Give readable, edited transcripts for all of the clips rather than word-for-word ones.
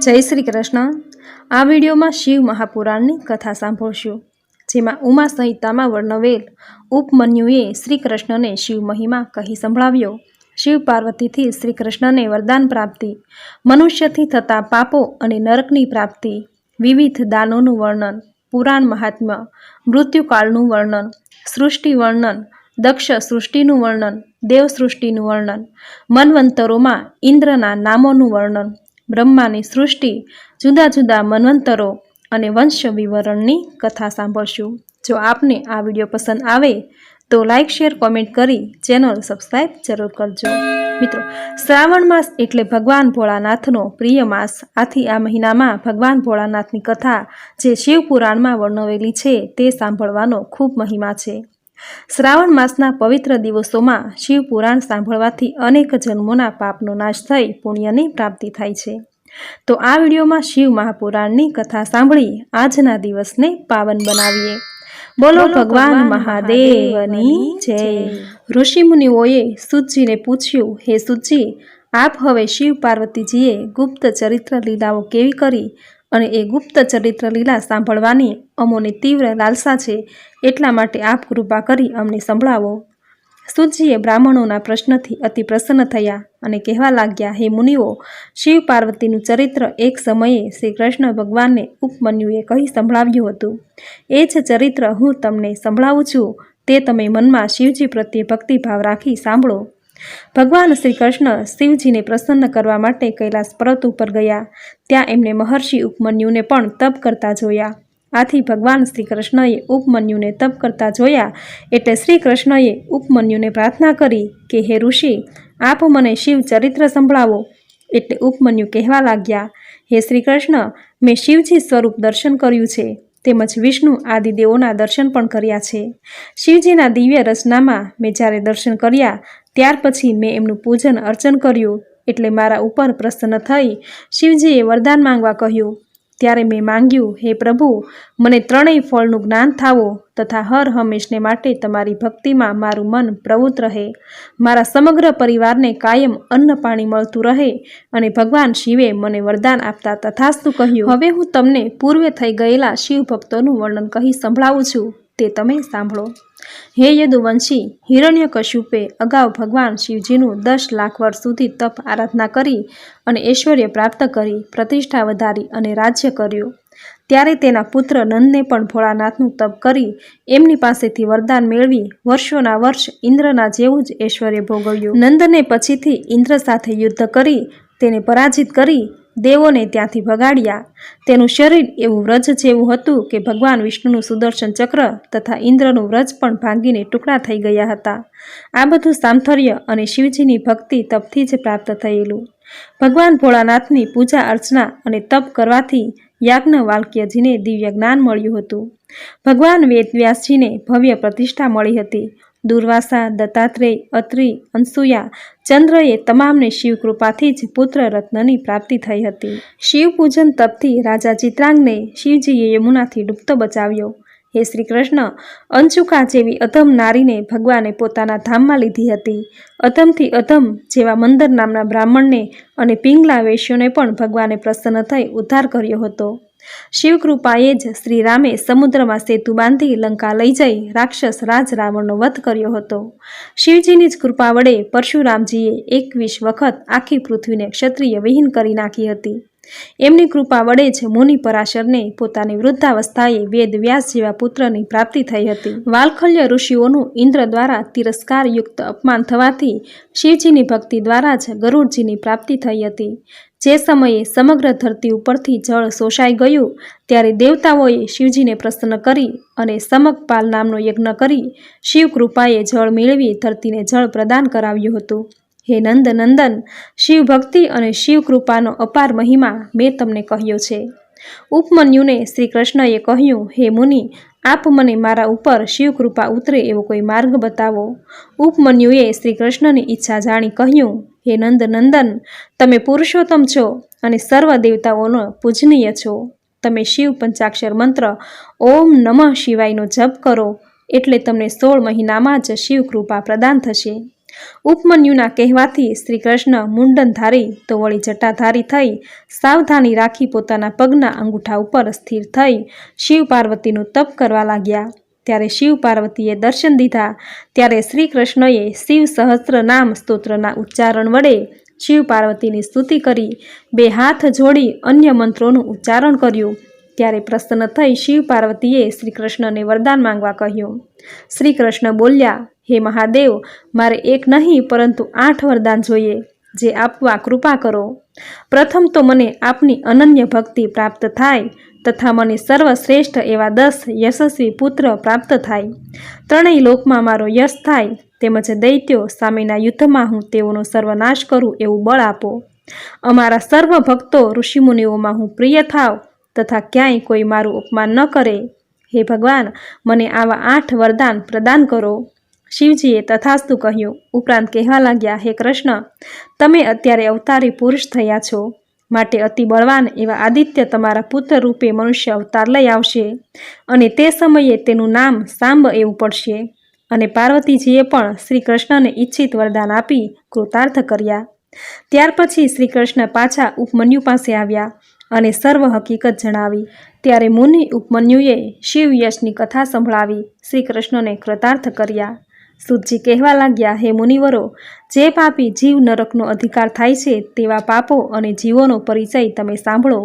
જય શ્રી કૃષ્ણ। આ વિડીયોમાં શિવ મહાપુરાણની કથા સાંભળશું, જેમાં ઉમા સંહિતામાં વર્ણવેલ ઉપમન્યુએ શ્રી કૃષ્ણને શિવ મહિમા કહી સંભળાવ્યો। શિવ પાર્વતીથી શ્રી કૃષ્ણને વરદાન પ્રાપ્તિ, મનુષ્યથી થતા પાપો અને નરકની પ્રાપ્તિ, વિવિધ દાનોનું વર્ણન, પુરાણ મહાત્મ્ય, મૃત્યુકાળનું વર્ણન, સૃષ્ટિ વર્ણન, દક્ષ સૃષ્ટિનું વર્ણન, દેવ સૃષ્ટિનું વર્ણન, મન્વંતરોમાં ઇન્દ્રના નામોનું વર્ણન, બ્રહ્માની સૃષ્ટિ, જુદા જુદા મન્વંતરો અને વંશ વિવરણની કથા સાંભળશું। જો આપને આ વિડીયો પસંદ આવે તો લાઇક, શેર, કોમેન્ટ કરી ચેનલ સબસ્ક્રાઈબ જરૂર કરજો। મિત્રો, શ્રાવણ માસ એટલે ભગવાન ભોળાનાથનો પ્રિય માસ। આથી આ મહિનામાં ભગવાન ભોળાનાથની કથા જે શિવ પુરાણમાં વર્ણવેલી છે તે સાંભળવાનો ખૂબ મહિમા છે। શ્રાવણ માસના પવિત્ર દિવસોમાં શિવ પુરાણ સાંભળવાથી અનેક જન્મોના પાપનો નાશ થઈ પુણ્યની પ્રાપ્તિ થાય છે। તો આ વિડીયોમાં શિવ મહાપુરાણની કથા સાંભળી આજના દિવસને પાવન બનાવીએ। બોલો ભગવાન મહાદેવની જય। ઋષિ મુનિઓએ સૂતજીને પૂછ્યું, હે સૂતજી, આપ હવે શિવ પાર્વતીજીએ ગુપ્ત ચરિત્ર લીલાઓ કેવી કરી અને એ ગુપ્ત ચરિત્ર લીલા સાંભળવાની અમોને તીવ્ર લાલસા છે, એટલા માટે આપ કૃપા કરી અમને સંભળાવો। સૂતજીએ બ્રાહ્મણોના પ્રશ્નથી અતિ પ્રસન્ન થયા અને કહેવા લાગ્યા, હે મુનિઓ, શિવ પાર્વતીનું ચરિત્ર એક સમયે શ્રી કૃષ્ણ ભગવાનને ઉપમન્યુએ કહી સંભળાવ્યું હતું। એ જ ચરિત્ર હું તમને સંભળાવું છું, તે તમે મનમાં શિવજી પ્રત્યે ભક્તિભાવ રાખી સાંભળો। ભગવાન શ્રી કૃષ્ણ શિવજીને પ્રસન્ન કરવા માટે કૈલાસ પર્વત ઉપર ગયા। ત્યાં એમને મહર્ષિ ઉપમન્યુને પણ તપ કરતા જોયા। આથી ભગવાન શ્રી કૃષ્ણએ ઉપમન્યુને તપ કરતા જોયા એટલે શ્રી કૃષ્ણએ ઉપમન્યુને પ્રાર્થના કરી કે હે ઋષિ, આપ મને શિવ ચરિત્ર સંભળાવો। એટલે ઉપમન્યુ કહેવા લાગ્યા, હે શ્રી કૃષ્ણ, મેં શિવજી સ્વરૂપ દર્શન કર્યું છે, તેમજ વિષ્ણુ આદિ દેવોના દર્શન પણ કર્યા છે। શિવજીના દિવ્ય રચનામાં મેં જ્યારે દર્શન કર્યા ત્યાર પછી મેં એમનું પૂજન અર્ચન કર્યું, એટલે મારા ઉપર પ્રસન્ન થઈ શિવજીએ વરદાન માંગવા કહ્યું। ત્યારે મેં માંગ્યું, હે પ્રભુ, મને ત્રણેય ફળનું જ્ઞાન થાવો તથા હર હંમેશને માટે તમારી ભક્તિમાં મારું મન પ્રવૃત્ત રહે, મારા સમગ્ર પરિવારને કાયમ અન્ન પાણી મળતું રહે, અને ભગવાન શિવે મને વરદાન આપતા તથાસ્તુ કહ્યું। હવે હું તમને પૂર્વે થઈ ગયેલા શિવ ભક્તોનું વર્ણન કહી સંભળાવું છું, તે તમે સાંભળો। હે યદુવંશી, હિરણ્યકશ્યપે અગાઉ ભગવાન શિવજીનું 10 લાખ વર્ષ સુધી તપ આરાધના કરી અને ઐશ્વર્ય પ્રાપ્ત કરી, પ્રતિષ્ઠા વધારી અને રાજ્ય કર્યું। ત્યારે તેના પુત્ર નંદને પણ ભોળાનાથનું તપ કરી એમની પાસેથી વરદાન મેળવી વર્ષોના વર્ષ ઇન્દ્રના જેવું જ ઐશ્વર્ય ભોગવ્યું। નંદને પછીથી ઇન્દ્ર સાથે યુદ્ધ કરી તેને પરાજિત કરી દેવોને ત્યાંથી ભગાડ્યા। તેનું શરીર એવું વ્રજ જેવું હતું કે ભગવાન વિષ્ણુનું સુદર્શન ચક્ર તથા ઇન્દ્રનું વ્રજ પણ ભાંગીને ટુકડા થઈ ગયા હતા। આ બધું સામથર્ય અને શિવજીની ભક્તિ તપથી જ પ્રાપ્ત થયેલું। ભગવાન ભોળાનાથની પૂજા અર્ચના અને તપ કરવાથી યાજ્ઞવલ્ક્યજીને દિવ્ય જ્ઞાન મળ્યું હતું। ભગવાન વેદવ્યાસજીને ભવ્ય પ્રતિષ્ઠા મળી હતી। દુર્વાસા, દત્તાત્રેય, અત્રિ, અંસુયા, ચંદ્રએ તમામને શિવ કૃપાથી જ પુત્ર રત્નની પ્રાપ્તિ થઈ હતી। શિવ પૂજન તપથી રાજા ચિત્રાંગને શિવજીએ યમુનાથી ડૂબતો બચાવ્યો। હે શ્રી કૃષ્ણ, અંચુકા જેવી અધમ નારીને ભગવાને પોતાના ધામમાં લીધી હતી। અધમથી અધમ જેવા મંદર નામના બ્રાહ્મણને અને પિંગલા વૈશ્યોને પણ ભગવાને પ્રસન્ન થઈ ઉદ્ધાર કર્યો હતો। શિવકૃપાએ જ શ્રી રામે સમુદ્રમાં સેતુ બાંધી લંકા લઈ જઈ રાક્ષસ રાજ રાવણનો વધ કર્યો હતો। શિવજીની જ કૃપા વડે પરશુરામજીએ 21 વખત આખી પૃથ્વીને ક્ષત્રિય વિહીન કરી નાખી હતી। એમની કૃપા વડે જ મુનિ પરાશરને પોતાની વૃદ્ધાવસ્થાએ વેદ વ્યાસ જેવા પુત્રની પ્રાપ્તિ થઈ હતી। વાલ્ખલ્ય ઋષિઓનું ઇન્દ્ર દ્વારા તિરસ્કારયુક્ત અપમાન થવાથી શિવજીની ભક્તિ દ્વારા જ ગરુડજીની પ્રાપ્તિ થઈ હતી। જે સમયે સમગ્ર ધરતી ઉપરથી જળ શોષાઈ ગયું ત્યારે દેવતાઓએ શિવજીને પ્રસન્ન કરી અને સમકપાલ નામનો યજ્ઞ કરી શિવ કૃપાએ જળ મેળવી ધરતીને જળ પ્રદાન કરાવ્યું હતું। હે નંદ નંદન, શિવ ભક્તિ અને શિવ કૃપાનો અપાર મહિમા મેં તમને કહ્યો છે। ઉપમન્યુને શ્રી કૃષ્ણએ કહ્યું, હે મુનિ, આપ મને મારા ઉપર શિવ કૃપા ઉતરે એવો કોઈ માર્ગ બતાવો। ઉપમન્યુએ શ્રી કૃષ્ણની ઈચ્છા જાણી કહ્યું, હે નંદ નંદન, તમે પુરુષોત્તમ છો અને સર્વ દેવતાઓનો પૂજનીય છો। તમે શિવ પંચાક્ષર મંત્ર ઓમ નમઃ શિવાયનો જપ કરો એટલે તમને 16 મહિનામાં જ શિવ કૃપા પ્રદાન થશે। ઉપમન્યુના કહેવાથી શ્રી કૃષ્ણ મુંડનધારી તો વળી જટાધારી થઈ સાવધાની રાખી પોતાના પગના અંગૂઠા ઉપર સ્થિર થઈ શિવ પાર્વતીનું તપ કરવા લાગ્યા। ત્યારે શિવ પાર્વતીએ દર્શન દીધા ત્યારે શ્રી કૃષ્ણએ શિવ સહસ્ત્ર નામ સ્તોત્રના ઉચ્ચારણ વડે શિવ પાર્વતીની સ્તુતિ કરી 2 હાથ જોડી અન્ય મંત્રોનું ઉચ્ચારણ કર્યું। ત્યારે પ્રસન્ન થઈ શિવ પાર્વતીએ શ્રી કૃષ્ણને વરદાન માંગવા કહ્યું। શ્રી કૃષ્ણ બોલ્યા, હે મહાદેવ, મારે 1 નહીં પરંતુ 8 વરદાન જોઈએ, જે આપવા કૃપા કરો। પ્રથમ તો મને આપની અનન્ય ભક્તિ પ્રાપ્ત થાય તથા મને સર્વશ્રેષ્ઠ એવા 10 યશસ્વી પુત્ર પ્રાપ્ત થાય, ત્રણેય લોકમાં મારો યશ થાય, તેમજ દૈત્યો સામેના યુદ્ધમાં હું તેઓનો સર્વનાશ કરું એવું બળ આપો। અમારા સર્વ ભક્તો ઋષિમુનિઓમાં હું પ્રિય થાવ તથા ક્યાંય કોઈ મારું અપમાન ન કરે। હે ભગવાન, મને આવા 8 વરદાન પ્રદાન કરો। શિવજીએ તથાસ્તુ કહ્યું। ઉપરાંત કહેવા લાગ્યા, હે કૃષ્ણ, તમે અત્યારે અવતારી પુરુષ થયા છો, માટે અતિ બળવાન એવા આદિત્ય તમારા પુત્ર રૂપે મનુષ્ય અવતાર લઈ આવશે અને તે સમયે તેનું નામ સાંબ એવું પડશે। અને પાર્વતીજીએ પણ શ્રી કૃષ્ણને ઈચ્છિત વરદાન આપી કૃતાર્થ કર્યા। ત્યાર પછી શ્રી કૃષ્ણ પાછા ઉપમન્યુ પાસે આવ્યા અને સર્વ હકીકત જણાવી। ત્યારે મુનિ ઉપમન્યુએ શિવ યશની કથા સંભળાવી શ્રી કૃષ્ણને કૃતાર્થ કર્યા। સુતજી કહેવા લાગ્યા, હે મુનિવરો, જે પાપી જીવ નરકનો અધિકાર થાય છે તેવા પાપો અને જીવોનો પરિચય તમે સાંભળો।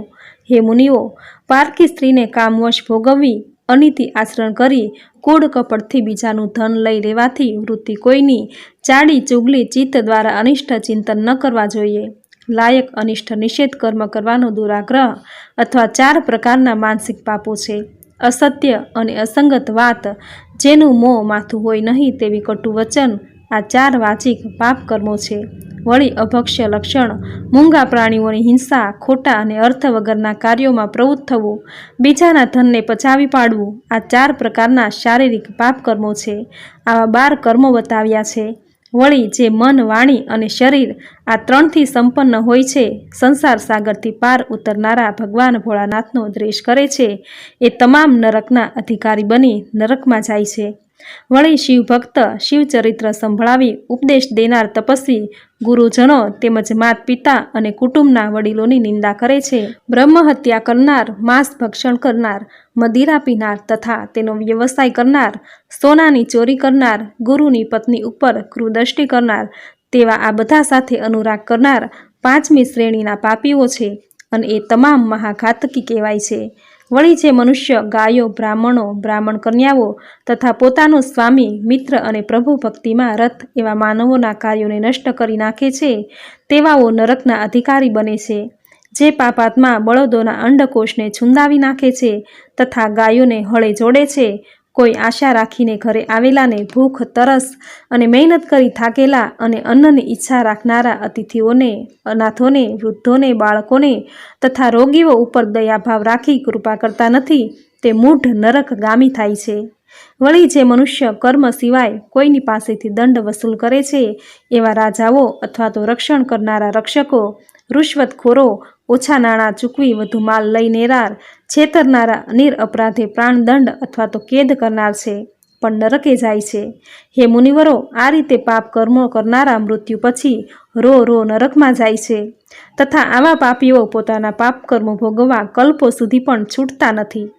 હે મુનિઓ, પારકી સ્ત્રીને કામવશ ભોગવવી, અનીતિ આચરણ કરી કૂડ કપટથી બીજાનું ધન લઈ લેવાથી વૃત્તિ કોઈની, ચાડી ચુગલી ચિત્ત દ્વારા અનિષ્ટ ચિંતન ન કરવા જોઈએ। લાયક અનિષ્ટ નિષેધ કર્મ કરવાનો દુરાગ્રહ અથવા 4 પ્રકારના માનસિક પાપો છે। અસત્ય અને અસંગત વાત, જેનું મોં માથું હોય નહીં તેવી કટુ વચન, આ 4 વાચિક પાપ કર્મો છે। વળી અભક્ષ્ય લક્ષણ, મૂંગા પ્રાણીઓની હિંસા, ખોટા અને અર્થ વગરના કાર્યોમાં પ્રવૃત્ત થવું, બીજાના ધનને પચાવી પાડવું, આ 4 પ્રકારના શારીરિક પાપ કર્મો છે। આવા 12 કર્મો બતાવ્યા છે। વળી જે મન, વાણી અને શરીર આ 3થી સંપન્ન હોય છે, સંસાર સાગરથી પાર ઉતરનારા ભગવાન ભોળાનાથનો દ્વેષ કરે છે, એ તમામ નરકના અધિકારી બની નરકમાં જાય છે। વળી શિવભક્ત શિવચરિત્ર સંભળાવી ઉપદેશ દેનાર તપસ્વી, ગુરુજનો તેમજ માત પિતા અને કુટુંબના વડીલોની નિંદા કરે છે। બ્રહ્મ હત્યા કરનાર, માંસ ભક્ષણ કરનાર, મદિરા પીનાર તથા તેનો વ્યવસાય કરનાર, સોનાની ચોરી કરનાર, ગુરુની પત્ની ઉપર ક્રૂરદ્રષ્ટિ કરનાર, તેવા આ બધા સાથે અનુરાગ કરનાર 5મી શ્રેણીના પાપીઓ છે અને એ તમામ મહાઘાતકી કહેવાય છે। વળી જે મનુષ્ય ગાયો, બ્રાહ્મણો, બ્રાહ્મણ કન્યાઓ તથા પોતાનો સ્વામી, મિત્ર અને પ્રભુ ભક્તિમાં રત એવા માનવોના કાર્યોને નષ્ટ કરી નાખે છે, તેવાઓ નરકના અધિકારી બને છે। જે પાપાત્મા બળદોના અંડકોષને છુંદાવી નાખે છે તથા ગાયોને હળે જોડે છે, કોઈ આશા રાખીને ઘરે આવેલાને ભૂખ, તરસ અને મહેનત કરી થાકેલા અને અન્નની ઈચ્છા રાખનારા અતિથિઓને, અનાથોને, વૃદ્ધોને, બાળકોને તથા રોગીઓ ઉપર દયાભાવ રાખી કૃપા કરતા નથી, તે મૂઢ નરકગામી થાય છે। વળી જે મનુષ્ય કર્મ સિવાય કોઈની પાસેથી દંડ વસૂલ કરે છે, એવા રાજાઓ અથવા તો રક્ષણ કરનારા રક્ષકો, રૂશ્વતખોરો, ઓછા નાણાં ચૂકવી વધુ માલ લઈ લેનાર, છેતરનારા, નિરઅપરાધે પ્રાણદંડ અથવા તો કેદ કરનાર છે, પણ નરકે જાય છે। હે મુનિવરો, આ રીતે પાપ કર્મો કરનારા મૃત્યુ પછી રો નરકમાં જાય છે તથા આવા પાપીઓ પોતાના પાપ કર્મો ભોગવવા કલ્પો સુધી પણ છૂટતા નથી।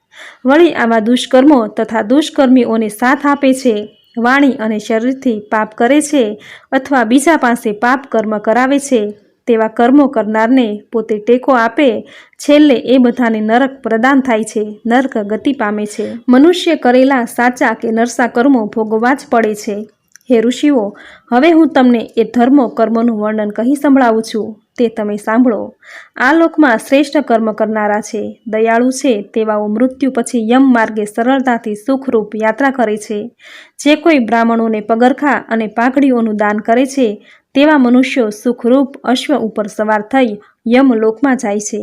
વળી આવા દુષ્કર્મો તથા દુષ્કર્મીઓને સાથ આપે છે, વાણી અને શરીરથી પાપ કરે છે અથવા બીજા પાસે પાપ કર્મ કરાવે છે, તેવા કર્મો કરનારને પોતે ટેકો આપે, છેલ્લે એ બધાને નરક પ્રદાન થાય છે, નરક ગતિ પામે છે। મનુષ્ય કરેલા સાચા કે નરસા કર્મો ભોગવવા જ પડે છે। હે ઋષિઓ, હવે હું તમને એ ધર્મો કર્મોનું વર્ણન કહી સંભળાવું છું, તે તમે સાંભળો। આ લોકમાં શ્રેષ્ઠ કર્મ કરનારા છે, દયાળુ છે, તેવાઓ મૃત્યુ પછી યમ માર્ગે સરળતાથી સુખરૂપ યાત્રા કરે છે। જે કોઈ બ્રાહ્મણોને પગરખા અને પાઘડીઓનું દાન કરે છે, તેવા મનુષ્યો સુખરૂપ અશ્વ ઉપર સવાર થઈ યમલોકમાં જાય છે।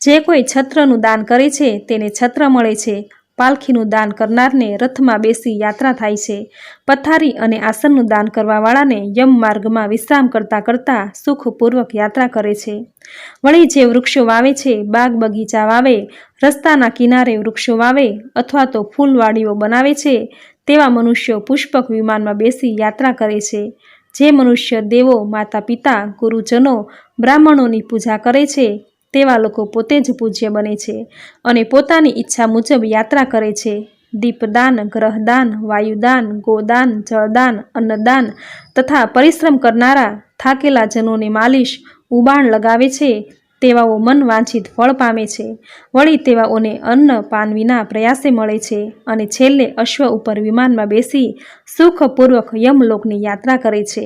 જે કોઈ છત્રનું દાન કરે છે તેને છત્ર મળે છે। પાલખીનું દાન કરનારને રથમાં બેસી યાત્રા થાય છે। પથારી અને આસનનું દાન કરવાવાળાને યમ માર્ગમાં વિશ્રામ કરતાં કરતાં સુખપૂર્વક યાત્રા કરે છે। વળી જે વૃક્ષો વાવે છે, બાગ બગીચા વાવે, રસ્તાના કિનારે વૃક્ષો વાવે અથવા તો ફૂલવાડીઓ બનાવે છે, તેવા મનુષ્યો પુષ્પક વિમાનમાં બેસી યાત્રા કરે છે। જે મનુષ્ય દેવો, માતા પિતા, ગુરુજનો, બ્રાહ્મણોની પૂજા કરે છે તેવા લોકો પોતે જ પૂજ્ય બને છે અને પોતાની ઈચ્છા મુજબ યાત્રા કરે છે. દીપદાન, ગ્રહદાન, વાયુદાન, ગોદાન, જળદાન, અન્નદાન તથા પરિશ્રમ કરનારા થાકેલા જનોને માલિશ, ઉબાણ લગાવે છે તેવાઓ મન વાંછિત ફળ પામે છે. વળી તેવાઓને અન્ન પાન વિના પ્રયાસે મળે છે અને છેલ્લે અશ્વ ઉપર વિમાનમાં બેસી સુખપૂર્વક યમલોકની યાત્રા કરે છે.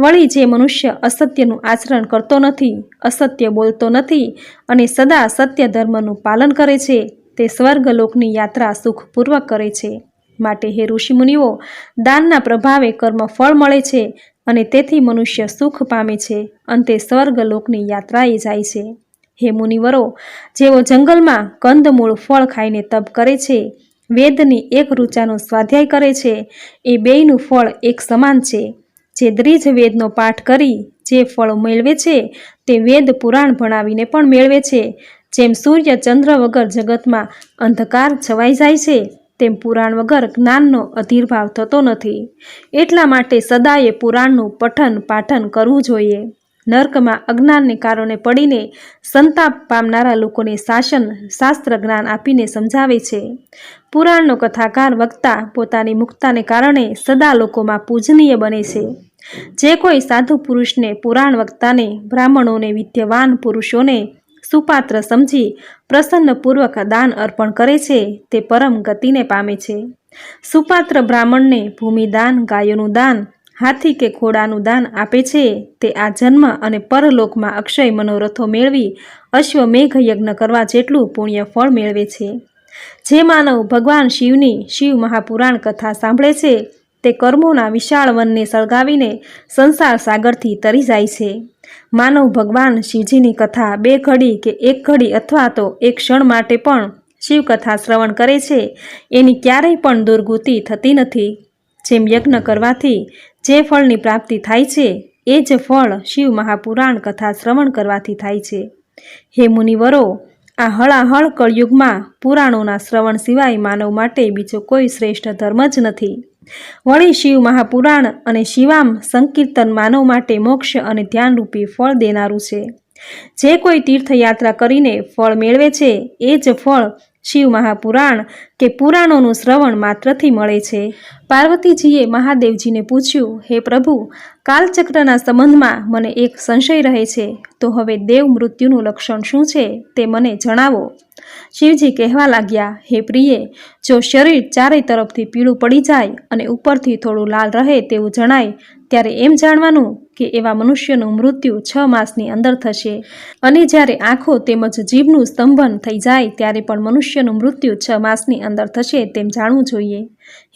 વળી જે મનુષ્ય અસત્યનું આચરણ કરતો નથી, અસત્ય બોલતો નથી અને સદા સત્ય ધર્મનું પાલન કરે છે તે સ્વર્ગલોકની યાત્રા સુખપૂર્વક કરે છે. માટે હે ઋષિમુનિઓ, દાનના પ્રભાવે કર્મ ફળ મળે છે અને તેથી મનુષ્ય સુખ પામે છે, અંતે સ્વર્ગલોકની યાત્રાએ જાય છે. હે મુનિવરો, જેઓ જંગલમાં કંદમૂળ ફળ ખાઈને તપ કરે છે, વેદની એક ઋચાનો સ્વાધ્યાય કરે છે, એ બેયનું ફળ એક સમાન છે. જે દ્રિજ વેદનો પાઠ કરી જે ફળ મેળવે છે તે વેદ પુરાણ ભણાવીને પણ મેળવે છે. જેમ સૂર્ય ચંદ્ર વગર જગતમાં અંધકાર છવાઈ જાય છે, તેમ પુરાણ વગર જ્ઞાનનો અધિર્ભાવ થતો નથી. એટલા માટે સદાયે પુરાણનું પઠન પાઠન કરવું જોઈએ. નર્કમાં અજ્ઞાનને કારણે પડીને સંતાપ પામનારા લોકોને શાસ્ત્ર જ્ઞાન આપીને સમજાવે છે. પુરાણનો કથાકાર વક્તા પોતાની મુક્તાને કારણે સદા લોકોમાં પૂજનીય બને છે. જે કોઈ સાધુ પુરુષને, પુરાણ વક્તાને, બ્રાહ્મણોને, વિદ્યવાન પુરુષોને સુપાત્ર સમજી પ્રસન્નપૂર્વક દાન અર્પણ કરે છે તે પરમ ગતિને પામે છે. સુપાત્ર બ્રાહ્મણને ભૂમિદાન, ગાયોનું દાન, હાથી કે ઘોડાનું દાન આપે છે તે આ જન્મ અને પરલોકમાં અક્ષય મનોરથો મેળવી અશ્વમેઘ યજ્ઞ કરવા જેટલું પુણ્ય ફળ મેળવે છે. જે માનવ ભગવાન શિવની શિવ મહાપુરાણ કથા સાંભળે છે તે કર્મોના વિશાળ વનને સળગાવીને સંસાર સાગરથી તરી જાય છે. માનવ ભગવાન શિવજીની કથા 2 ઘડી કે 1 ઘડી અથવા તો 1 ક્ષણ માટે પણ શિવકથા શ્રવણ કરે છે એની ક્યારેય પણ દુર્ગતિ થતી નથી. જેમ યજ્ઞ કરવાથી જે ફળની પ્રાપ્તિ થાય છે એ જ ફળ શિવ મહાપુરાણ કથા શ્રવણ કરવાથી થાય છે. હે મુનિવરો, આ હળાહળ કળયુગમાં પુરાણોના શ્રવણ સિવાય માનવ માટે બીજો કોઈ શ્રેષ્ઠ ધર્મ જ નથી. વળી શિવ મહાપુરાણ અને શિવામ સંકીર્તન માનવ માટે મોક્ષ અને ધ્યાનરૂપી ફળ દેનારું છે. જે કોઈ તીર્થયાત્રા કરીને ફળ મેળવે છે એ જ ફળ શિવ મહાપુરાણ કે પુરાણોનું શ્રવણ માત્રથી મળે છે. પાર્વતીજીએ મહાદેવજીને પૂછ્યું, હે પ્રભુ, કાલચક્રના સંબંધમાં મને એક સંશય રહે છે, તો હવે દેવ મૃત્યુનું લક્ષણ શું છે તે મને જણાવો. શિવજી કહેવા લાગ્યા, હે પ્રિયે, જો શરીર ચારે તરફથી પીળું પડી જાય અને ઉપરથી થોડું લાલ રહે તેવું જણાય ત્યારે એમ જાણવાનું કે એવા મનુષ્યનું મૃત્યુ 6 માસની અંદર થશે. અને જ્યારે આંખો તેમજ જીભનું સ્તંભન થઈ જાય ત્યારે પણ મનુષ્યનું મૃત્યુ 6 માસની અંદર થશે તેમ જાણવું જોઈએ.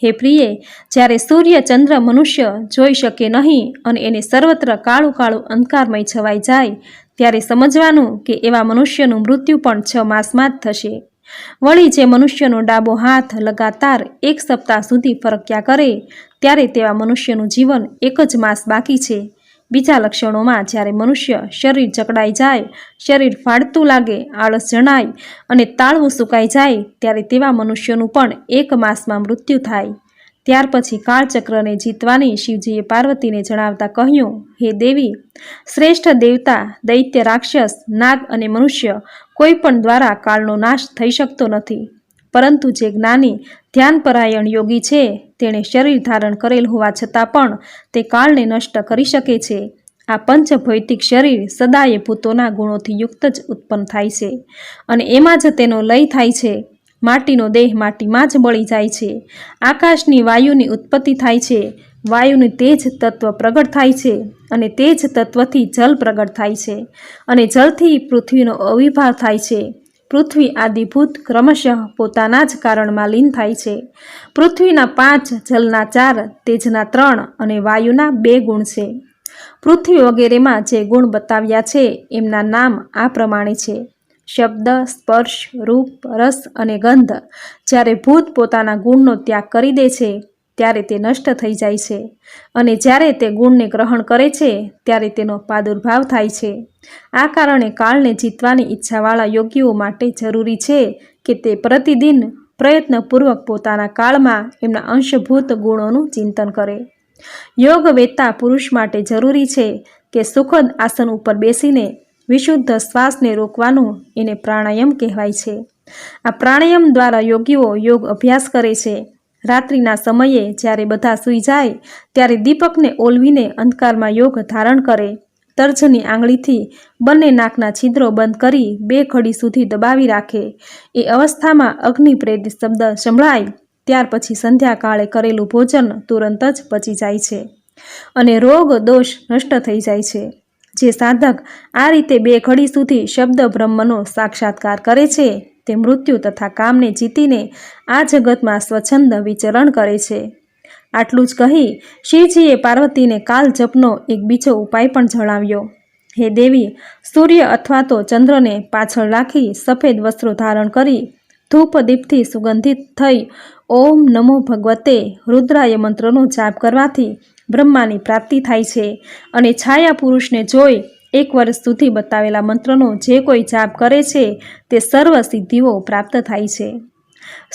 હે પ્રિયે, જ્યારે સૂર્ય ચંદ્ર મનુષ્ય જોઈ શકે નહીં અને એને સર્વત્ર કાળું કાળું અંધકારમય છવાઈ જાય ત્યારે સમજવાનું કે એવા મનુષ્યનું મૃત્યુ પણ 6 માસમાં જ થશે. વળી જે મનુષ્યનો ડાબો હાથ લગાતાર 1 સપ્તાહ સુધી ફરક્યા કરે ત્યારે તેવા મનુષ્યનું જીવન 1 જ માસ બાકી છે. બીજા લક્ષણોમાં જ્યારે મનુષ્ય શરીર જકડાઈ જાય, શરીર ફાડતું લાગે, આળસ જણાય અને તાળવું સુકાઈ જાય ત્યારે તેવા મનુષ્યનું પણ 1 માસમાં મૃત્યુ થાય. ત્યાર પછી કાળચક્રને જીતવાની શિવજીએ પાર્વતીને જણાવતા કહ્યું, હે દેવી, શ્રેષ્ઠ દેવતા, દૈત્ય, રાક્ષસ, નાગ અને મનુષ્ય કોઈ પણ દ્વારા કાળનો નાશ થઈ શકતો નથી. પરંતુ જે જ્ઞાની ધ્યાનપરાયણ યોગી છે તેણે શરીર ધારણ કરેલ હોવા છતાં પણ તે કાળને નષ્ટ કરી શકે છે. આ પંચભૌતિક શરીર સદાય ભૂતોના ગુણોથી યુક્ત જ ઉત્પન્ન થાય છે અને એમાં જ તેનો લય થાય છે. માટીનો દેહ માટીમાં જ બળી જાય છે. આકાશની વાયુની ઉત્પત્તિ થાય છે. વાયુનું તેજ તત્વ પ્રગટ થાય છે અને તેજ તત્વથી જલ પ્રગટ થાય છે અને જલથી પૃથ્વીનો અવિર્ભાવ થાય છે. પૃથ્વી આદિભૂત ક્રમશઃ પોતાના જ કારણમાં લીન થાય છે. પૃથ્વીના 5, જલના 4, તેજના 3 અને વાયુના 2 ગુણ છે. પૃથ્વી વગેરેમાં જે ગુણ બતાવ્યા છે એમના નામ આ પ્રમાણે છે: શબ્દ, સ્પર્શ, રૂપ, રસ અને ગંધ. જ્યારે ભૂત પોતાના ગુણનો ત્યાગ કરી દે છે ત્યારે તે નષ્ટ થઈ જાય છે અને જ્યારે તે ગુણને ગ્રહણ કરે છે ત્યારે તેનો પ્રાદુર્ભાવ થાય છે. આ કારણે કાળને જીતવાની ઈચ્છાવાળા યોગીઓ માટે જરૂરી છે કે તે પ્રતિદિન પ્રયત્નપૂર્વક પોતાના કાળમાં એમના અંશભૂત ગુણોનું ચિંતન કરે. યોગ વેદતા પુરુષ માટે જરૂરી છે કે સુખદ આસન ઉપર બેસીને વિશુદ્ધ શ્વાસને રોકવાનું એને પ્રાણાયામ કહેવાય છે. આ પ્રાણાયામ દ્વારા યોગીઓ યોગ અભ્યાસ કરે છે. રાત્રિના સમયે જ્યારે બધા સૂઈ જાય ત્યારે દીપકને ઓલવીને અંધકારમાં યોગ ધારણ કરે. તર્જની આંગળીથી બંને નાકના છિદ્રો બંધ કરી 2 ઘડી સુધી દબાવી રાખે. એ અવસ્થામાં અગ્નિ પ્રેરિત શબ્દ સંભળાય. ત્યાર પછી સંધ્યાકાળે કરેલું ભોજન તુરંત જ પચી જાય છે અને રોગ દોષ નષ્ટ થઈ જાય છે. જે સાધક આ રીતે 2 ઘડી સુધી શબ્દ બ્રહ્મનો સાક્ષાત્કાર કરે છે તે મૃત્યુ તથા કામને જીતીને આ જગતમાં સ્વચ્છંદ વિચરણ કરે છે. આટલું જ કહી શિવજીએ પાર્વતીને કાલ જપનો એક બીજો ઉપાય પણ જણાવ્યો. હે દેવી, સૂર્ય અથવા તો ચંદ્રને પાછળ રાખી સફેદ વસ્ત્રો ધારણ કરી ધૂપ દીપથી સુગંધિત થઈ ઓમ નમો ભગવતે રુદ્રાય મંત્રનો જાપ કરવાથી બ્રહ્માની પ્રાપ્તિ થાય છે અને છાયા પુરુષને જોઈ 1 વર્ષ સુધી બતાવેલા મંત્રનો જે કોઈ જાપ કરે છે તે સર્વ સિદ્ધિઓ પ્રાપ્ત થાય છે.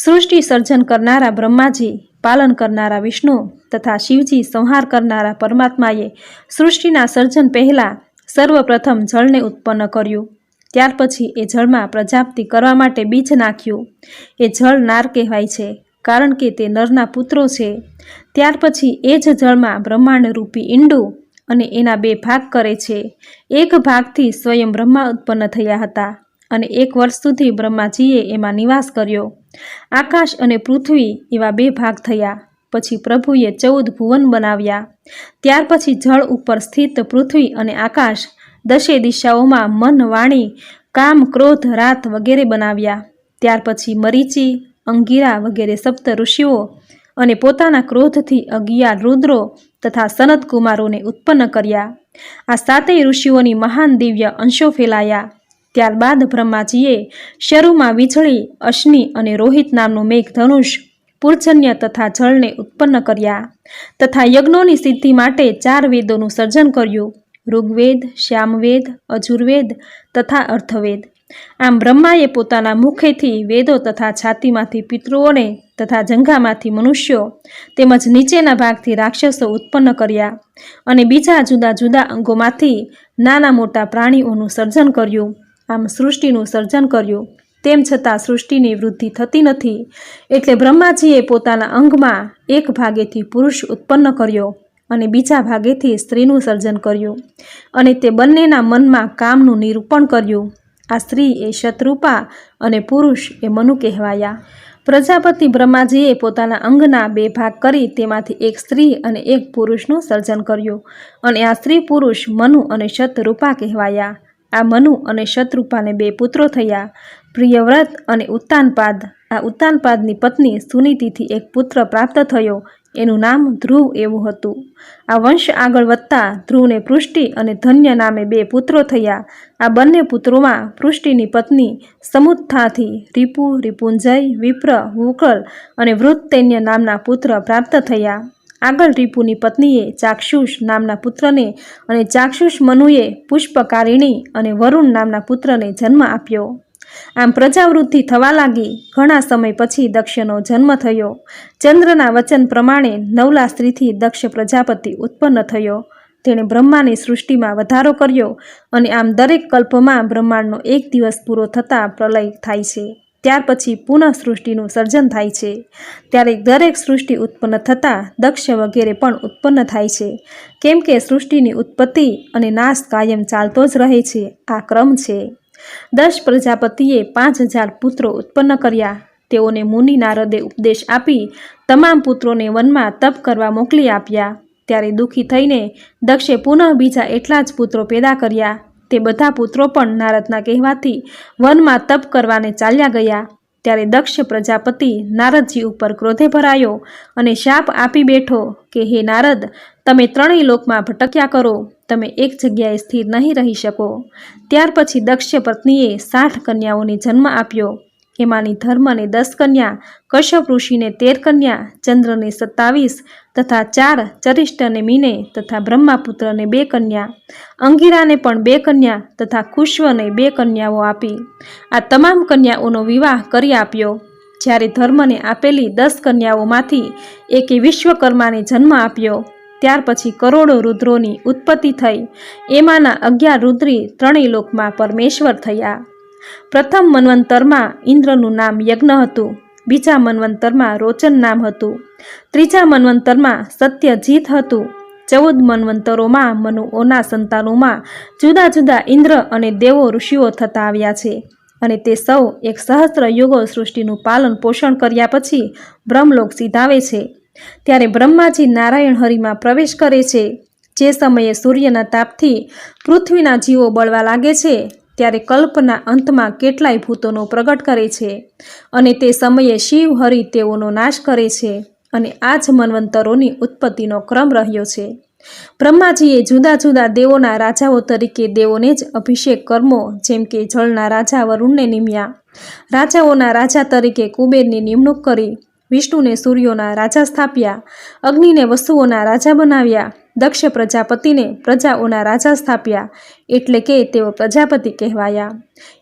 સૃષ્ટિ સર્જન કરનારા બ્રહ્માજી, પાલન કરનારા વિષ્ણુ તથા શિવજી સંહાર કરનારા પરમાત્માએ સૃષ્ટિના સર્જન પહેલાં સર્વપ્રથમ જળને ઉત્પન્ન કર્યું. ત્યાર પછી એ જળમાં પ્રજાપતિ કરવા માટે બીજ નાખ્યું. એ જળ નાર કહેવાય છે કારણ કે તે નરના પુત્રો છે. ત્યાર પછી એ જ જળમાં બ્રહ્માંડ રૂપી ઈંડું અને એના 2 ભાગ કરે છે. એક ભાગથી સ્વયં બ્રહ્મા ઉત્પન્ન થયા હતા અને 1 વર્ષ સુધી બ્રહ્માજીએ એમાં નિવાસ કર્યો. આકાશ અને પૃથ્વી એવા 2 ભાગ થયા. પછી પ્રભુએ 14 ભુવન બનાવ્યા. ત્યાર પછી જળ ઉપર સ્થિત પૃથ્વી અને આકાશ 10 દિશાઓમાં મન, વાણી, કામ, ક્રોધ, રાત વગેરે બનાવ્યા. ત્યાર પછી મરીચી, અંગીરા વગેરે 7 ઋષિઓ અને પોતાના ક્રોધથી 11 રુદ્રો તથા સનત કુમારોને ઉત્પન્ન કર્યા. આ 7 ઋષિઓની મહાન દિવ્ય અંશો ફેલાયા. ત્યારબાદ બ્રહ્માજીએ શરૂમાં વીજળી, અશ્નિ અને રોહિત નામનું મેઘધનુષ, પૂર્જન્ય તથા જળને ઉત્પન્ન કર્યા તથા યજ્ઞોની સિદ્ધિ માટે 4 વેદોનું સર્જન કર્યું: ઋગ્વેદ, શ્યામવેદ, અજુર્વેદ તથા અર્થવેદ. આમ બ્રહ્માએ પોતાના મુખેથી વેદો તથા છાતીમાંથી પિતૃઓને તથા જંઘામાંથી મનુષ્યો તેમજ નીચેના ભાગથી રાક્ષસો ઉત્પન્ન કર્યા અને બીજા જુદા જુદા અંગોમાંથી નાના મોટા પ્રાણીઓનું સર્જન કર્યું. આમ સૃષ્ટિનું સર્જન કર્યું. તેમ છતાં સૃષ્ટિની વૃદ્ધિ થતી નથી. એટલે બ્રહ્માજીએ પોતાના અંગમાં 1 ભાગેથી પુરુષ ઉત્પન્ન કર્યો અને બીજા ભાગેથી સ્ત્રીનું સર્જન કર્યું અને તે બંનેના મનમાં કામનું નિરૂપણ કર્યું. આ સ્ત્રી એ શતરૂપા અને પુરુષ એ મનુ કહેવાયા. પ્રજાપતિ બ્રહ્માજીએ પોતાના અંગના 2 ભાગ કરી તેમાંથી 1 સ્ત્રી અને 1 પુરુષનું સર્જન કર્યું અને આ સ્ત્રી પુરુષ મનુ અને શતરૂપા કહેવાયા. આ મનુ અને શતરૂપાને 2 પુત્રો થયા, પ્રિયવ્રત અને ઉત્તાનપાદ. આ ઉત્તાનપાદની પત્ની સુનીતિથી 1 પુત્ર પ્રાપ્ત થયો. એનું નામ ધ્રુવ એવું હતું. આ વંશ આગળ વધતા ધ્રુવને પૃષ્ટિ અને ધન્ય નામે 2 પુત્રો થયા. આ બંને પુત્રોમાં પૃષ્ટિની પત્ની સમુત્થાથી રીપુ, રિપુંજય, વિપ્ર, વૃકલ અને વૃત્તૈન્ય નામના પુત્ર પ્રાપ્ત થયા. આગળ રીપુની પત્નીએ ચાક્ષુષ નામના પુત્રને અને ચાક્ષુષ મનુએ પુષ્પકારિણી અને વરુણ નામના પુત્રને જન્મ આપ્યો. આમ પ્રજાવૃદ્ધિ થવા લાગી. ઘણા સમય પછી દક્ષનો જન્મ થયો. ચંદ્રના વચન પ્રમાણે નવલા સ્ત્રીથી દક્ષ પ્રજાપતિ ઉત્પન્ન થયો. તેણે બ્રહ્માની સૃષ્ટિમાં વધારો કર્યો અને આમ દરેક કલ્પમાં બ્રહ્માંડનો 1 દિવસ પૂરો થતાં પ્રલય થાય છે. ત્યાર પછી પુનઃ સૃષ્ટિનું સર્જન થાય છે. ત્યારે દરેક સૃષ્ટિ ઉત્પન્ન થતાં દક્ષ વગેરે પણ ઉત્પન્ન થાય છે. કેમ કે સૃષ્ટિની ઉત્પત્તિ અને નાશ કાયમ ચાલતો જ રહે છે. આ ક્રમ છે. 10 પ્રજાપતિએ 5000 પુત્રો ઉત્પન્ન કર્યા. તેઓને મુનિ નારદે ઉપદેશ આપી તમામ પુત્રોને વનમાં તપ કરવા મોકલી આપ્યા. ત્યારે દુઃખી થઈને દક્ષે પુનઃ બીજા એટલા જ પુત્રો પેદા કર્યા. તે બધા પુત્રો પણ નારદના કહેવાથી વનમાં તપ કરવાને ચાલ્યા ગયા. ત્યારે દક્ષ પ્રજાપતિ નારદજી ઉપર ક્રોધે ભરાયો અને શાપ આપી બેઠો કે હે નારદ, તમે 3 લોકમાં ભટક્યા કરો, તમે એક જગ્યાએ સ્થિર નહીં રહી શકો. ત્યાર પછી દક્ષ પત્નીએ 60 કન્યાઓને જન્મ આપ્યો. એમાંની ધર્મને 10 કન્યા, કશ્યપ ઋષિને 13 કન્યા, ચંદ્રને 27 તથા 4 ચરિષ્ટને મીને તથા બ્રહ્માપુત્રને 2 કન્યા, અંગીરાને પણ 2 કન્યા તથા કુશ્વને 2 કન્યાઓ આપી. આ તમામ કન્યાઓનો વિવાહ કરી આપ્યો. જ્યારે ધર્મને આપેલી 10 કન્યાઓમાંથી એકે વિશ્વકર્માને જન્મ આપ્યો. ત્યાર પછી કરોડો રુદ્રોની ઉત્પત્તિ થઈ. એમાંના 11 રુદ્રી ત્રણેય લોકમાં પરમેશ્વર થયા. પ્રથમ મન્વંતરમાં ઇન્દ્રનું નામ યજ્ઞ હતું. બીજા મન્વંતરમાં રોચન નામ હતું. ત્રીજા મન્વંતરમાં સત્યજીત હતું. 14 મન્વંતરોમાં મનુઓના સંતાનોમાં જુદા જુદા ઇન્દ્ર અને દેવો ઋષિઓ થતા આવ્યા છે. અને તે સૌ 1 સહસ્ત્ર યુગો સૃષ્ટિનું પાલન પોષણ કર્યા પછી બ્રહ્મલોક સિધાવે છે. ત્યારે બ્રહ્માજી નારાયણ હરિમાં પ્રવેશ કરે છે. જે સમયે સૂર્યના તાપથી પૃથ્વીના જીવો બળવા લાગે છે ત્યારે કલ્પના અંતમાં કેટલાય ભૂતોનો પ્રગટ કરે છે અને તે સમયે શિવ હરિ તેઓનો નાશ કરે છે. અને આ જ મન્વંતરોની ઉત્પત્તિનો ક્રમ રહ્યો છે. બ્રહ્માજીએ જુદા જુદા દેવોના રાજાઓ તરીકે દેવોને જ અભિષેક કર્મો જેમ કે જળના રાજા વરુણને નિમ્યા, રાજાઓના રાજા તરીકે કુબેરની નિમણૂક કરી, વિષ્ણુને સૂર્યોના રાજા સ્થાપ્યા, અગ્નિને વસુઓના રાજા બનાવ્યા, દક્ષ પ્રજાપતિને પ્રજાઓના રાજા સ્થાપ્યા એટલે કે તેઓ પ્રજાપતિ કહેવાયા.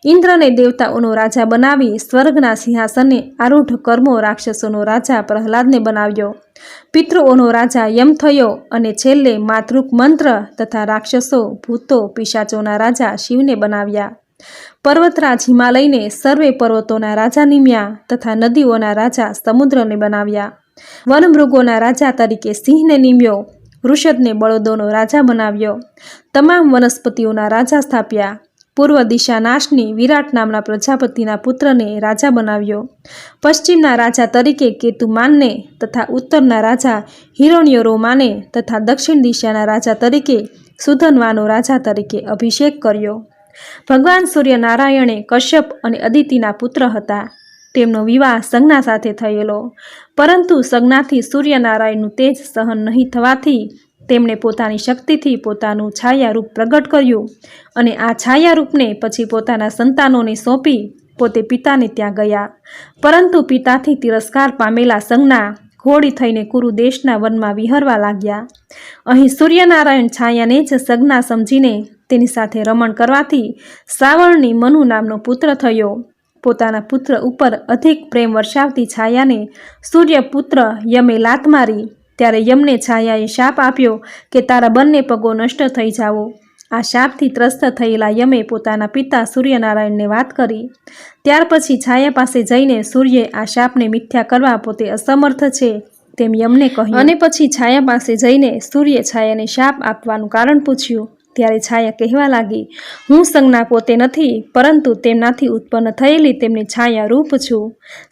ઇન્દ્રને દેવતાઓનો રાજા બનાવી સ્વર્ગના સિંહાસને આરૂઢ કર્મો રાક્ષસોનો રાજા પ્રહલાદને બનાવ્યો. પિતૃઓનો રાજા યમ થયો અને છેલ્લે માતૃક મંત્ર તથા રાક્ષસો ભૂતો પિશાચોના રાજા શિવને બનાવ્યા. પર્વતરાજ હિમાલયને સર્વે પર્વતોના રાજા નિમ્યા તથા નદીઓના રાજા સમુદ્રને બનાવ્યા. વનમૃગોના રાજા તરીકે સિંહને નિમ્યો, વૃષદને બળદોનો રાજા બનાવ્યો, તમામ વનસ્પતિઓના રાજા સ્થાપ્યા. પૂર્વ દિશા નાશની વિરાટ નામના પ્રજાપતિના પુત્રને રાજા બનાવ્યો. પશ્ચિમના રાજા તરીકે કેતુમાનને તથા ઉત્તરના રાજા હિરણ્યરોમાને તથા દક્ષિણ દિશાના રાજા તરીકે સુધન્વાનો રાજા તરીકે અભિષેક કર્યો. ભગવાન સૂર્યનારાયણે કશ્યપ અને અદિતિના પુત્ર હતા. તેમનો વિવાહ સંજ્ઞા સાથે થયેલો, પરંતુ સંજ્ઞાથી સૂર્યનારાયણનું તેજ સહન નહીં થવાથી તેમણે પોતાની શક્તિથી પોતાનું છાયારૂપ પ્રગટ કર્યું અને આ છાયારૂપને પછી પોતાના સંતાનોને સોંપી પોતે પિતાને ત્યાં ગયા. પરંતુ પિતાથી તિરસ્કાર પામેલા સંજ્ઞા ઘોડી થઈને કુરુ દેશના વનમાં વિહરવા લાગ્યા. અહીં સૂર્યનારાયણ છાયાને જ સંજ્ઞા સમજીને તેની સાથે રમણ કરવાથી સાવર્ણી મનુ નામનો પુત્ર થયો. પોતાના પુત્ર ઉપર અધિક પ્રેમ વર્ષાવતી છાયાને સૂર્યપુત્ર યમે લાત મારી ત્યારે યમને છાયાએ શાપ આપ્યો કે તારા બંને પગો નષ્ટ થઈ જાવો. આ શાપથી ત્રસ્ત થયેલા યમે પોતાના પિતા સૂર્યનારાયણને વાત કરી. ત્યાર પછી છાયા પાસે જઈને સૂર્યે આ શાપને મિથ્યા કરવા પોતે અસમર્થ છે તેમ યમને કહ્યું. અને પછી છાયા પાસે જઈને સૂર્યે છાયાને શાપ આપવાનું કારણ પૂછ્યું. ત્યારે છાયા કહેવા લાગી, હું સંજ્ઞા પોતે નથી, પરંતુ તેમનાથી ઉત્પન્ન થયેલી તેમની છાયા રૂપ છું.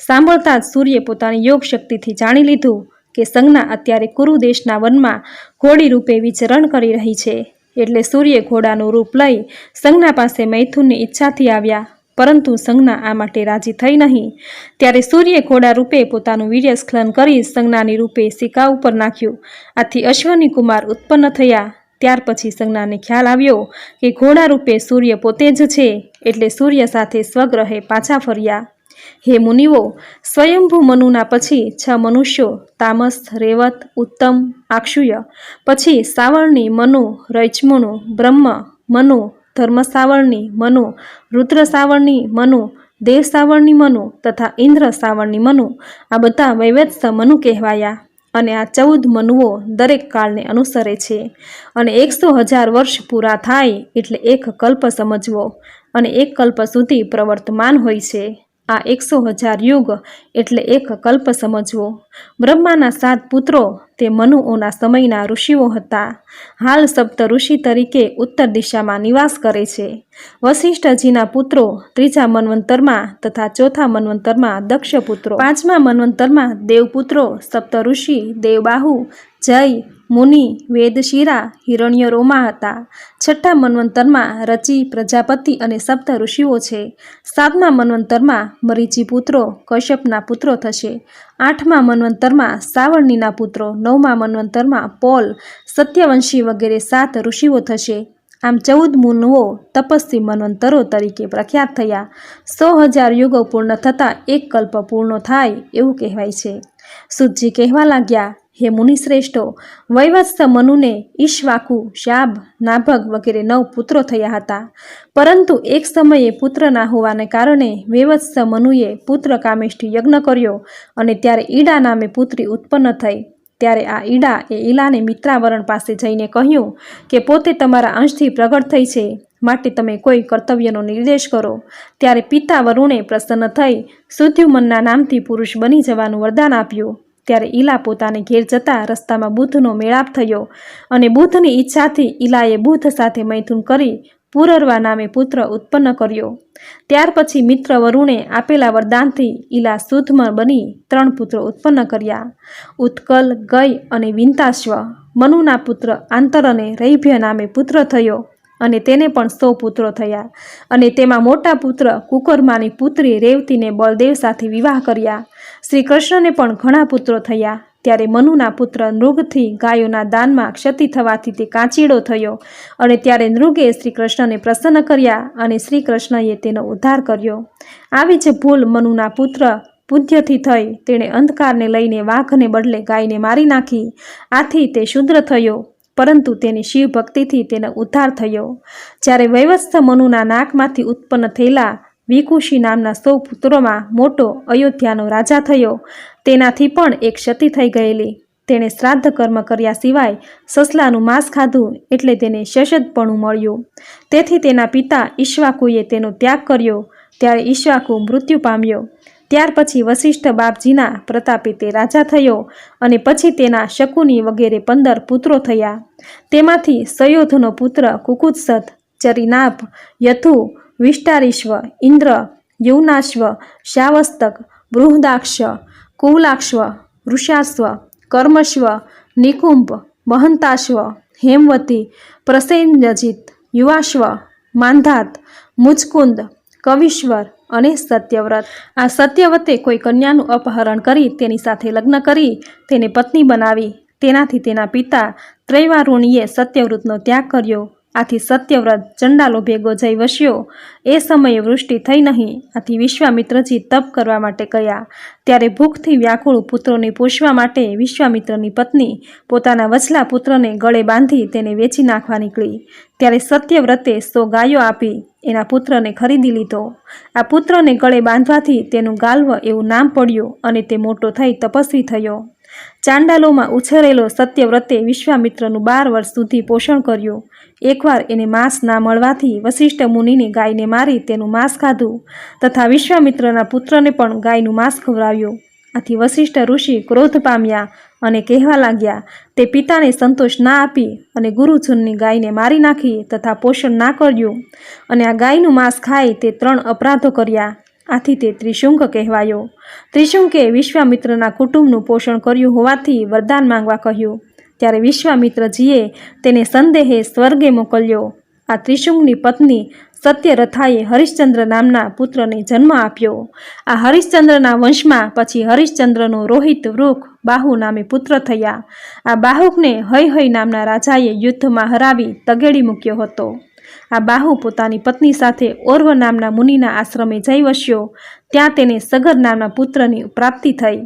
સાંભળતા જ સૂર્યે પોતાની યોગ શક્તિથી જાણી લીધું કે સંજ્ઞા અત્યારે કુરુ દેશના વનમાં ઘોડી રૂપે વિચરણ કરી રહી છે. એટલે સૂર્ય ઘોડાનું રૂપ લઈ સંજ્ઞા પાસે મૈથુનની ઈચ્છાથી આવ્યા, પરંતુ સંજ્ઞા આ માટે રાજી થઈ નહીં. ત્યારે સૂર્ય ઘોડા રૂપે પોતાનું વીર્યસ્ખલન કરી સંજ્ઞાની રૂપે સિક્કા ઉપર નાખ્યું. આથી અશ્વની કુમાર ઉત્પન્ન થયા. ત્યાર પછી સંજ્ઞાને ખ્યાલ આવ્યો કે ઘોડા રૂપે સૂર્ય પોતે જ છે, એટલે સૂર્ય સાથે સ્વગ્રહે પાછા ફર્યા. હે મુનિઓ, સ્વયંભૂ મનુના પછી 6 મનુષ્યો તામસ, રેવત, ઉત્તમ, આક્ષુય, પછી સાવર્ણી મનુ, રૈચમુનુ, બ્રહ્મ મનુ, ધર્મ સાવર્ણી મનુ, રુદ્ર સાવર્ણી મનુ, દેવ સાવર્ણી મનુ તથા ઇન્દ્ર સાવર્ણી મનુ, આ બધા વૈવત્સ મનુ કહેવાયા. અને આ 14 મનુઓ દરેક કાળને અનુસરે છે. અને 100,000 વર્ષ પૂરા થાય એટલે 1 કલ્પ સમજવો અને 1 કલ્પ સુધી પ્રવર્તમાન હોય છે. આ 100,000 યુગ એટલે 1 કલ્પ સમજવો. બ્રહ્માના 7 પુત્રો તે મનુઓના સમયના ઋષિઓ હતા. હાલ સપ્ત ઋષિ તરીકે ઉત્તર દિશામાં નિવાસ કરે છે. વસિષ્ઠજીના પુત્રો 3જા મન્વંતરમાં તથા 4થા મન્વંતરમાં દક્ષ પુત્રો, 5મા મન્વંતરમાં દેવપુત્રો સપ્ત ઋષિ દેવબાહુ, જય, મુનિ, વેદશિરા, હિરણ્યરોમા હતા. 6ઠા મન્વંતરમાં રચિ, પ્રજાપતિ અને સપ્ત ઋષિઓ છે. 7મા મન્વંતરમાં મરીચી પુત્રો કશ્યપના પુત્રો થશે. 8મા મન્વંતરમાં સાવર્ણીના પુત્રો, 9મા મન્વંતરમાં પોલ, સત્યવંશી વગેરે 7 ઋષિઓ થશે. આમ 14 મુનુઓ તપસ્વી મન્વંતરો તરીકે પ્રખ્યાત થયા. 100,000 યુગો પૂર્ણ થતાં 1 કલ્પ પૂર્ણ થાય એવું કહેવાય છે. સુતજી કહેવા લાગ્યા, હે મુનિશ્રેષ્ઠો, વૈવત્સ મનુને ઈક્ષ્વાકુ, શાબ, નાભગ વગેરે 9 પુત્રો થયા હતા. પરંતુ એક સમયે પુત્ર ના હોવાને કારણે વૈવત્સ મનુએ પુત્ર કામેષ્ઠી યજ્ઞ કર્યો અને ત્યારે ઈડા નામે પુત્રી ઉત્પન્ન થઈ. ત્યારે આ ઈડા એ ઈલાને મિત્રાવરણ પાસે જઈને કહ્યું કે પોતે તમારા અંશથી પ્રગટ થઈ છે, માટે તમે કોઈ કર્તવ્યનો નિર્દેશ કરો. ત્યારે પિતા વરુણે પ્રસન્ન થઈ સુદ્યુમનના નામથી પુરુષ બની જવાનું વરદાન આપ્યું. ત્યારે ઈલા પોતાને ઘેર જતા રસ્તામાં બુદ્ધનો મેળાપ થયો અને બુદ્ધની ઈચ્છાથી ઈલાએ બુદ્ધ સાથે મૈથુન કરી પુરરવા નામે પુત્ર ઉત્પન્ન કર્યો. ત્યાર પછી મિત્ર વરુણે આપેલા વરદાનથી ઈલા શુદ્ધમ બની 3 પુત્રો ઉત્પન્ન કર્યા: ઉત્કલ, ગય અને વિંતાશ્વ. મનુના પુત્ર આંતરને રૈભ્ય નામે પુત્ર થયો અને તેને પણ 100 પુત્રો થયા. અને તેમાં મોટા પુત્ર કુકરમાની પુત્રી રેવતીને બળદેવ સાથે વિવાહ કર્યા. શ્રી કૃષ્ણને પણ ઘણા પુત્રો થયા. ત્યારે મનુના પુત્ર નૃગથી ગાયોના દાનમાં ક્ષતિ થવાથી તે કાંચીડો થયો અને ત્યારે નૃગે શ્રી કૃષ્ણને પ્રસન્ન કર્યા અને શ્રી કૃષ્ણએ તેનો ઉદ્ધાર કર્યો. આવી જ ભૂલ મનુના પુત્ર પૂજ્યથી થઈ. તેણે અંધકારને લઈને વાઘને બદલે ગાયને મારી નાખી. આથી તે શુદ્ર થયો, પરંતુ તેની શિવ ભક્તિથી તેનો ઉદ્ધાર થયો. જ્યારે વૈવસ્થ મનુના નાકમાંથી ઉત્પન્ન થયેલા વિકુશી નામના 100 પુત્રોમાં મોટો અયોધ્યાનો રાજા થયો. તેનાથી પણ એક ક્ષતિ થઈ ગયેલી. તેણે શ્રાદ્ધ કર્મ કર્યા સિવાય સસલાનું માંસ ખાધું, એટલે તેને શશદપણું મળ્યું. તેથી તેના પિતા ઈક્ષ્વાકુએ તેનો ત્યાગ કર્યો. ત્યારે ઈક્ષ્વાકુ મૃત્યુ પામ્યો. ત્યાર પછી વશિષ્ઠ બાપજીના પ્રતાપે તે રાજા થયો અને પછી તેના શકુની વગેરે 15 પુત્રો થયા. તેમાંથી સયોધનો પુત્ર કુકુત્સથ, ચરિનાભ, યથુ, વિષ્ટારીશ્વ, ઇન્દ્ર, યૌનાશ્વ, શાવસ્તક, બૃહદાક્ષ, કુવલાક્ષ્વ, વૃષાશ્વ, કર્મશ્વ, નિકુંભ, મહંતાશ્વ, હેમવતી, પ્રસેનજીત, યુવાશ્વ, માંધાત, મુચકુંદ, કવિશ્વર અને સત્યવ્રત. આ સત્યવતે કોઈ કન્યાનું અપહરણ કરી તેની સાથે લગ્ન કરી તેને પત્ની બનાવી. તેનાથી તેના પિતા ત્રૈવારુણીએ સત્યવ્રતનો ત્યાગ કર્યો. આથી સત્યવ્રત ચંડાલો ભેગો જઈ વસ્યો. એ સમયે વૃષ્ટિ થઈ નહીં. આથી વિશ્વામિત્રજી તપ કરવા માટે ગયા. ત્યારે ભૂખથી વ્યાકુળ પુત્રોને પોષવા માટે વિશ્વામિત્રની પત્ની પોતાના વચલા પુત્રને ગળે બાંધી તેને વેચી નાખવા નીકળી. ત્યારે સત્યવ્રતે 100 ગાયો આપી એના પુત્રને ખરીદી લીધો. આ પુત્રને ગળે બાંધવાથી તેનું ગાલ્વ એવું નામ પડ્યું અને તે મોટો થઈ તપસ્વી થયો. ચાંડાલોમાં ઉછરેલો સત્યવ્રતે વિશ્વામિત્રનું 12 વર્ષ સુધી પોષણ કર્યું. એકવાર એને માંસ ના મળવાથી વશિષ્ઠ મુનિની ગાયને મારી તેનું માંસ ખાધું તથા વિશ્વામિત્રના પુત્રને પણ ગાયનું માંસ ખવડાવ્યું. આથી વશિષ્ઠ ઋષિ ક્રોધ પામ્યા અને કહેવા લાગ્યા, તે પિતાને સંતોષ ના આપી અને ગુરુજનની ગાયને મારી નાખી તથા પોષણ ના કર્યું અને આ ગાયનું માંસ ખાઈ તે 3 અપરાધો કર્યા. આથી તે ત્રિશુંક કહેવાયો. ત્રિશુંકે વિશ્વામિત્રના કુટુંબનું પોષણ કર્યું હોવાથી વરદાન માંગવા કહ્યું. ત્યારે વિશ્વામિત્રજીએ તેને સંદેહે સ્વર્ગે મોકલ્યો. આ ત્રિશુંગની પત્ની સત્યરથાએ હરિશ્ચંદ્ર નામના પુત્રને જન્મ આપ્યો. આ હરિશ્ચંદ્રના વંશમાં પછી હરિશ્ચંદ્રનો રોહિત વૃક બાહુ નામે પુત્ર થયા. આ બાહુકને હય નામના રાજાએ યુદ્ધમાં હરાવી તગેડી મૂક્યો હતો. આ બાહુ પોતાની પત્ની સાથે ઓર્વ નામના મુનિના આશ્રમે જઈ વસ્યો. ત્યાં તેને સગર નામના પુત્રની પ્રાપ્તિ થઈ.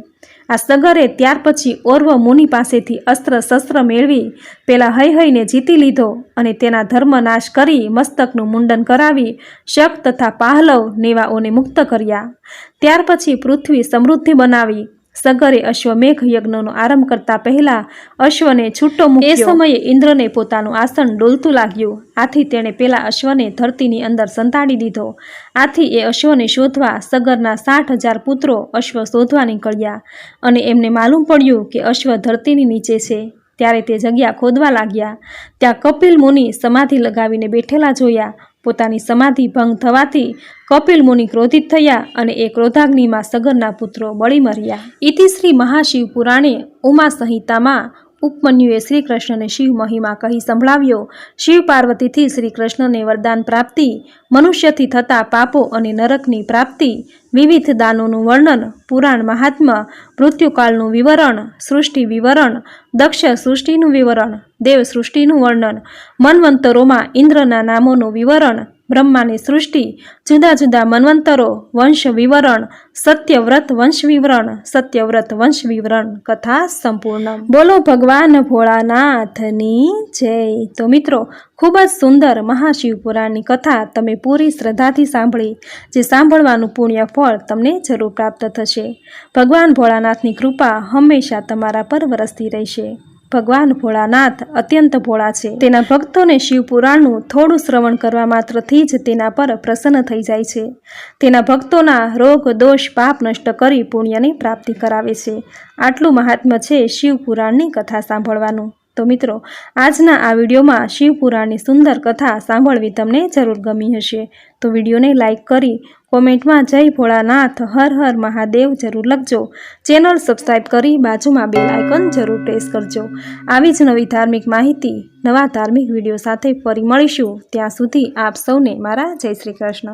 આ સગરે ત્યાર પછી ઓર્વ મુનિ પાસેથી અસ્ત્ર શસ્ત્ર મેળવી પેલા હયને જીતી લીધો અને તેના ધર્મ નાશ કરી મસ્તકનું મુંડન કરાવી શક તથા પાહલવ નેવાઓને મુક્ત કર્યા. ત્યાર પછી પૃથ્વી સમૃદ્ધિ બનાવી. સગરે અશ્વમેઘ યજ્ઞનો આરંભ કરતા પહેલા અશ્વને છૂટો મૂક્યો. એ સમયે ઇન્દ્રને પોતાનું આસન ડોલતું લાગ્યું. આથી તેણે પેલા અશ્વને ધરતીની અંદર સંતાડી દીધો. આથી એ અશ્વને શોધવા સગરના 60,000 પુત્રો અશ્વ શોધવા નીકળ્યા અને એમને માલુમ પડ્યું કે અશ્વ ધરતીની નીચે છે. ત્યારે તે જગ્યા ખોદવા લાગ્યા. ત્યાં કપિલ મુનિ સમાધિ લગાવીને બેઠેલા જોયા. પોતાની સમાધિ ભંગ થવાથી કપિલ મુનિ ક્રોધિત થયા અને એ ક્રોધાગ્નિમાં સગરના પુત્રો બળી મર્યા. ઇતિ શ્રી મહાશિવ પુરાણે ઉમા સંહિતામાં ઉપમન્યુએ શ્રી કૃષ્ણને શિવ મહિમા કહી સંભળાવ્યો. શિવ પાર્વતીથી શ્રી કૃષ્ણને વરદાન પ્રાપ્તિ, મનુષ્યથી થતા પાપો અને નરકની પ્રાપ્તિ, વિવિધ દાનોનું વર્ણન, પુરાણ મહાત્મ્ય, મૃત્યુકાળનું વિવરણ, સૃષ્ટિ વિવરણ, દક્ષ સૃષ્ટિનું વિવરણ, દેવ સૃષ્ટિનું વર્ણન, મન્વંતરોમાં ઇન્દ્રના નામોનું વિવરણ, બ્રહ્માની સૃષ્ટિ, જુદા જુદા મન્વંતરો, વંશ વિવરણ, સત્યવ્રત વંશ વિવરણ, સત્યવ્રત વંશ વિવરણ કથા સંપૂર્ણ. બોલો ભગવાન ભોળાનાથની જય. તો મિત્રો, ખૂબ જ સુંદર મહાશિવપુરાણની કથા તમે પૂરી શ્રદ્ધાથી સાંભળી, જે સાંભળવાનું પુણ્ય ફળ તમને જરૂર પ્રાપ્ત થશે. ભગવાન ભોળાનાથની કૃપા હંમેશા તમારા પર વરસતી રહેશે. ભગવાન ભોળાનાથ અત્યંત ભોળા છે. તેના ભક્તોને શિવપુરાણનું થોડું શ્રવણ કરવા માત્રથી જ તેના પર પ્રસન્ન થઈ જાય છે. તેના ભક્તોના રોગ દોષ પાપ નષ્ટ કરી પુણ્યની પ્રાપ્તિ કરાવે છે. આટલું મહાત્મ્ય છે શિવપુરાણની કથા સાંભળવાનું. તો મિત્રો, આજના આ વિડીયોમાં શિવપુરાણની સુંદર કથા સાંભળવી તમને જરૂર ગમી હશે. તો વિડીયોને લાઈક કરી કોમેન્ટમાં જય ભોળાનાથ હર હર મહાદેવ જરૂર લખજો. ચેનલ સબસ્ક્રાઈબ કરી બાજુમાં બેલ આઇકન જરૂર પ્રેસ કરજો. આવી જ નવી ધાર્મિક માહિતી, નવા ધાર્મિક વિડીયો સાથે ફરી મળીશું. ત્યાં સુધી આપ સૌને મારા જય શ્રી કૃષ્ણ.